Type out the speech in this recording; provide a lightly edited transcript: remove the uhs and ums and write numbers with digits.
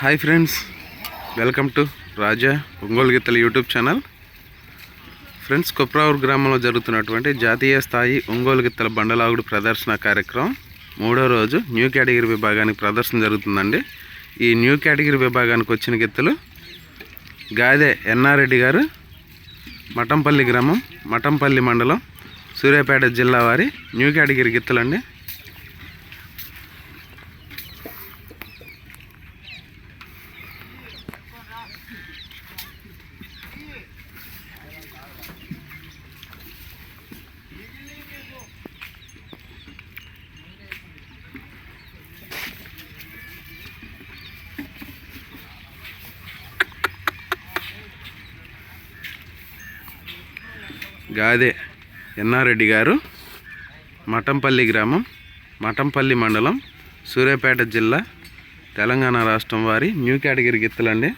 Hi friends, welcome to Raja Ongole గిత్తల YouTube channel. Friends, Kopravur గ్రామంలో జరుగుతున్నటువంటి జాతీయ స్థాయి ఒంగోలు గిత్తల బండలాగుడు ప్రదర్శన కార్యక్రమం 3వ రోజు న్యూ కేటగిరీ విభాగానికి ప్రదర్శన జరుగుతుందండి. ఈ న్యూ కేటగిరీ విభాగానికి వచ్చిన గిత్తలు గాదే ఎన్నారెడ్డి గారు, మఠంపల్లి గ్రామం, మఠంపల్లి మండలం, సూర్యాపేట జిల్లా వారి న్యూ కేటగిరీ గిత్తలండి. గాదే ఎన్నారెడ్డి గారు, మఠంపల్లి గ్రామం, మఠంపల్లి మండలం, సూర్యాపేట జిల్లా, తెలంగాణ రాష్ట్రం వారి న్యూ కేటగిరీ గిత్తలండి.